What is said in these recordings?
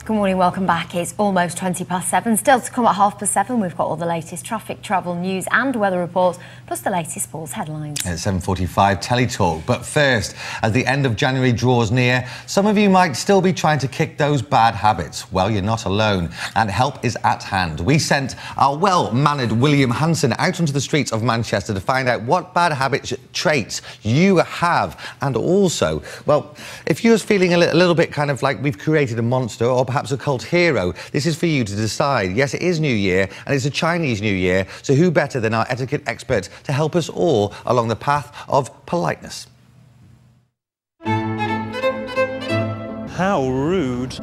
Good morning, welcome back. It's almost 7:20. Still to come at 7:30, we've got all the latest traffic, travel news and weather reports, plus the latest sports headlines. At 7:45, Teletalk. But first, as the end of January draws near, some of you might still be trying to kick those bad habits. Well, you're not alone, and help is at hand. We sent our well-mannered William Hanson out onto the streets of Manchester to find out what bad habits, traits you have, and also, well, if you're feeling a little bit kind of like we've created a monster or perhaps a cult hero, this is for you to decide. Yes, it is New Year, and it's a Chinese New Year, so who better than our etiquette expert to help us all along the path of politeness? How rude.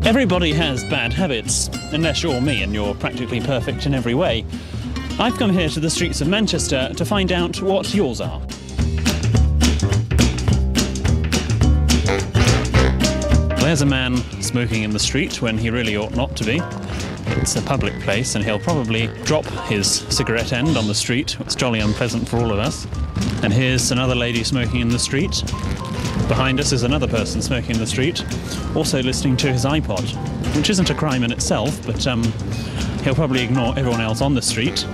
Everybody has bad habits, unless you're me and you're practically perfect in every way. I've come here to the streets of Manchester to find out what yours are. There's a man smoking in the street when he really ought not to be. It's a public place and he'll probably drop his cigarette end on the street. It's jolly unpleasant for all of us. And here's another lady smoking in the street. Behind us is another person smoking in the street, also listening to his iPod, which isn't a crime in itself, but he'll probably ignore everyone else on the street.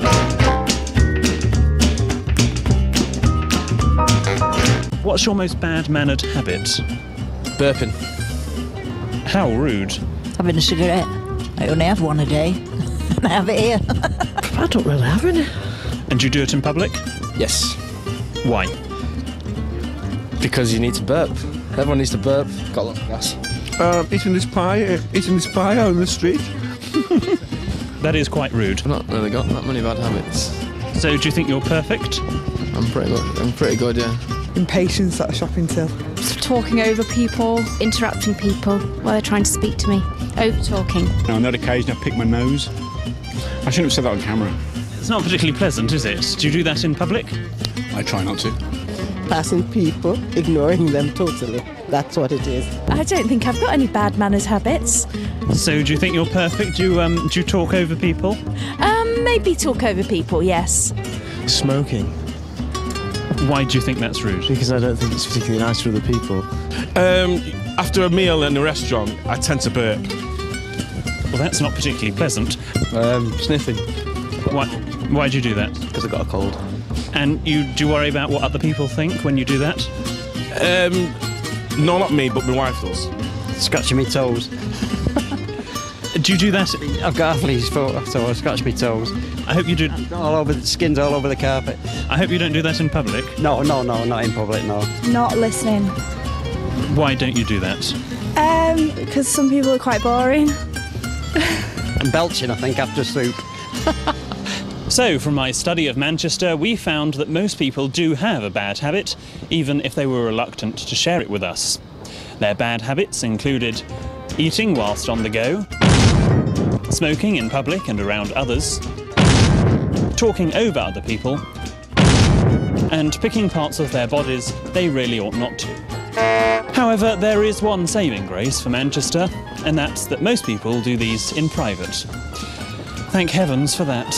What's your most bad-mannered habit? Burping. How rude. Having a cigarette. I only have one a day. And I have it here. I don't really have any. And do you do it in public? Yes. Why? Because you need to burp. Everyone needs to burp. Got a lot of gas. Eating this pie out in the street. That is quite rude. I've not really got that many bad habits. So do you think you're perfect? I'm pretty good, yeah. Impatience at a shopping till. Talking over people, interrupting people while they're trying to speak to me. Over talking. On that occasion I picked my nose. I shouldn't have said that on camera. It's not particularly pleasant, is it? Do you do that in public? I try not to. Passing people, ignoring them totally. That's what it is. I don't think I've got any bad manners habits. So do you think you're perfect? Do you talk over people? Maybe talk over people, yes. Smoking. Why do you think that's rude? Because I don't think it's particularly nice for other people. After a meal in a restaurant, I tend to burp. Well, that's not particularly pleasant. Sniffing. Why do you do that? Because I got a cold. And do you worry about what other people think when you do that? No, not me, but my wife does. Scratching my toes. Do you do that? I've got athlete's foot, so I scratch my toes. I hope you do. All over the skin's all over the carpet. I hope you don't do that in public. No, not in public, no. Not listening. Why don't you do that? Because some people are quite boring. And belching, I think, after soup. So, from my study of Manchester, we found that most people do have a bad habit, even if they were reluctant to share it with us. Their bad habits included eating whilst on the go, smoking in public and around others, talking over other people, and picking parts of their bodies they really ought not to. However, there is one saving grace for Manchester, and that's that most people do these in private. Thank heavens for that.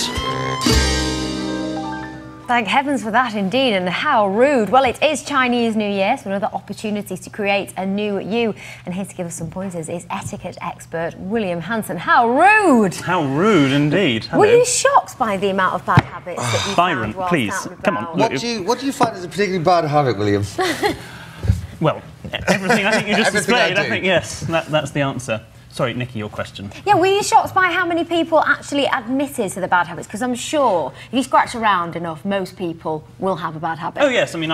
Thank heavens for that indeed, and how rude. Well, it is Chinese New Year, so another opportunity to create a new you. And here to give us some pointers is etiquette expert William Hanson. How rude! How rude indeed. Hello. Were you shocked by the amount of bad habits that you Byron, found whilst please, out and come on. about? What do you find as a particularly bad habit, William? Well, everything I think you just Everything displayed, I I think, yes, that's the answer. Sorry, Nikki, your question. Yeah, were you shocked by how many people actually admitted to the bad habits? Because I'm sure if you scratch around enough, most people will have a bad habit. Oh yes, I mean,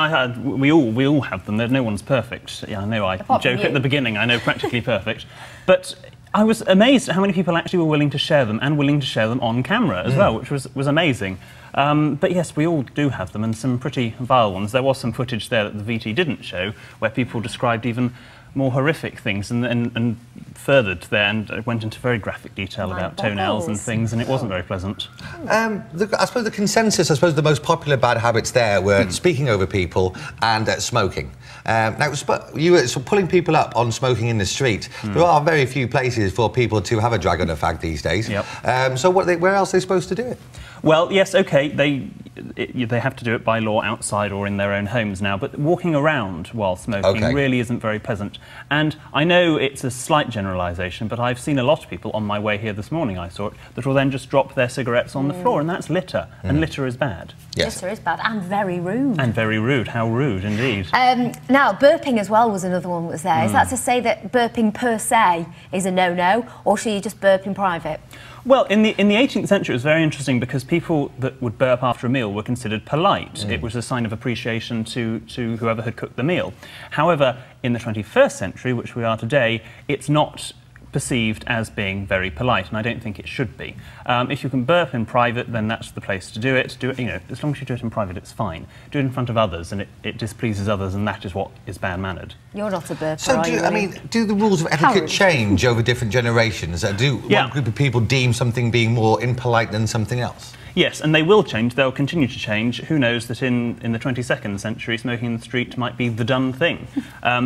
we all have them. No one's perfect. Yeah, I know. I joke at the beginning. I know practically perfect, but I was amazed at how many people actually were willing to share them and willing to share them on camera as well, which was amazing. But yes, we all do have them, and some pretty vile ones. There was some footage there that the VT didn't show, where people described even more horrific things and furthered there and went into very graphic detail about toenails and things, and it wasn't very pleasant. I suppose the consensus, the most popular bad habits there were speaking over people and smoking. Now, you were pulling people up on smoking in the street. There are very few places for people to have a drag on a fag these days. Yep. So where else are they supposed to do it? Well, yes, OK, they have to do it by law outside or in their own homes now, but walking around while smoking really isn't very pleasant. And I know it's a slight generalisation, but I've seen a lot of people on my way here this morning, I saw it, that will then just drop their cigarettes on the floor, and that's litter, and litter is bad. Yes. Litter is bad, and very rude. And very rude, how rude indeed. Now, burping as well was another one that was there. Is that to say that burping per se is a no-no, or should you just burp in private? Well, in the 18th century, it was very interesting because people that would burp after a meal were considered polite. It was a sign of appreciation to whoever had cooked the meal. However, in the 21st century, which we are today, it's not perceived as being very polite, and I don't think it should be. If you can burp in private, then that's the place to do it. Do it, you know, as long as you do it in private, it's fine. Do it in front of others, and it displeases others, and that is what is bad-mannered. You're not a burper, so are you? I mean, do the rules of etiquette change over different generations? Do one group of people deem something being more impolite than something else? Yes, and they will change. They'll continue to change. Who knows that in the 22nd century, smoking in the street might be the done thing.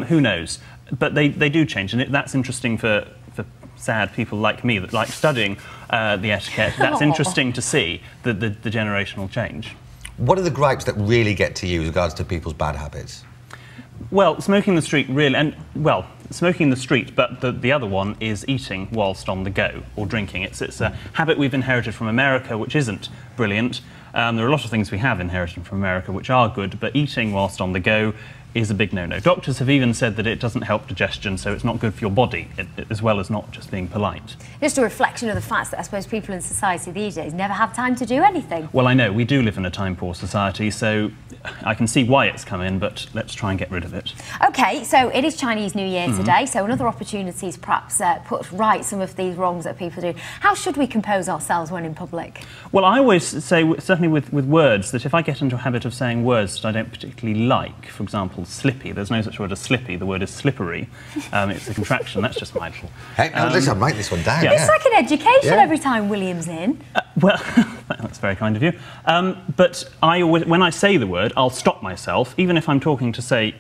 Who knows? But they do change, and that's interesting for sad people like me that like studying the etiquette. That's interesting to see the generational change. What are the gripes that really get to you with regards to people's bad habits? Well, smoking in the street really, and well, smoking in the street, but the other one is eating whilst on the go, or drinking. It's a habit we've inherited from America, which isn't brilliant. There are a lot of things we have inherited from America which are good, but eating whilst on the go is a big no-no. Doctors have even said that it doesn't help digestion, so it's not good for your body, as well as not just being polite. Just a reflection of the fact that I suppose people in society these days never have time to do anything. Well, I know, we do live in a time-poor society, so I can see why it's come in, but let's try and get rid of it. OK, so it is Chinese New Year today, so another opportunity to perhaps put right some of these wrongs that people do. How should we compose ourselves when in public? Well, I always say, certainly with words, that if I get into a habit of saying words that I don't particularly like, for example, slippy. There's no such word as slippy. The word is slippery. It's a contraction. That's just my little... Hey, no, listen, write this one down. Yeah. It's like an education every time William's in. Well, that's very kind of you. But when I say the word, I'll stop myself, even if I'm talking to, say,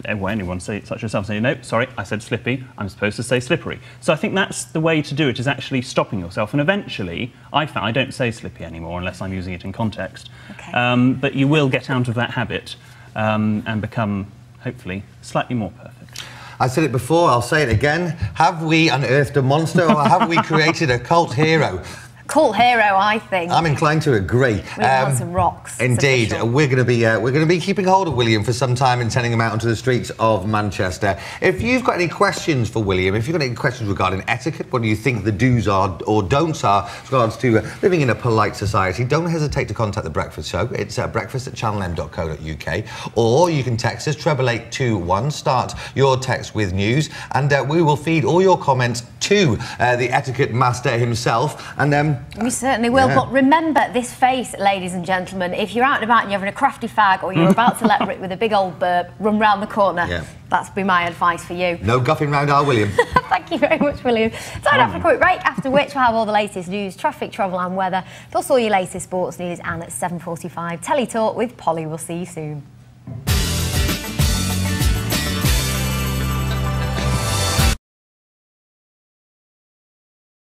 anyone such as yourself, say, no, sorry, I said slippy, I'm supposed to say slippery. So I think that's the way to do it, is actually stopping yourself. And eventually, I don't say slippy anymore unless I'm using it in context. Okay. But you will get out of that habit and become, hopefully, slightly more perfect. I said it before, I'll say it again. Have we unearthed a monster, or have we created a cult hero? Cult hero, I think. I'm inclined to agree. William Hanson rocks. Indeed, we're going to be keeping hold of William for some time and sending him out onto the streets of Manchester. If you've got any questions for William, if you've got any questions regarding etiquette, what do you think the do's are or don'ts are with regards to living in a polite society, don't hesitate to contact the Breakfast Show. It's breakfast@channelm.co.uk, or you can text us 88821. Start your text with news, and we will feed all your comments to the etiquette master himself. And we certainly will, but remember this face, ladies and gentlemen. If you're out and about and you're having a crafty fag, or you're about to let rip with a big old burp, run round the corner. That's be my advice for you. No guffing round our William. Thank you very much, William. Time now for a quick break, after which we'll have all the latest news, traffic, travel and weather, plus all your latest sports news, and at 7:45, Telly Talk with Polly. We'll see you soon.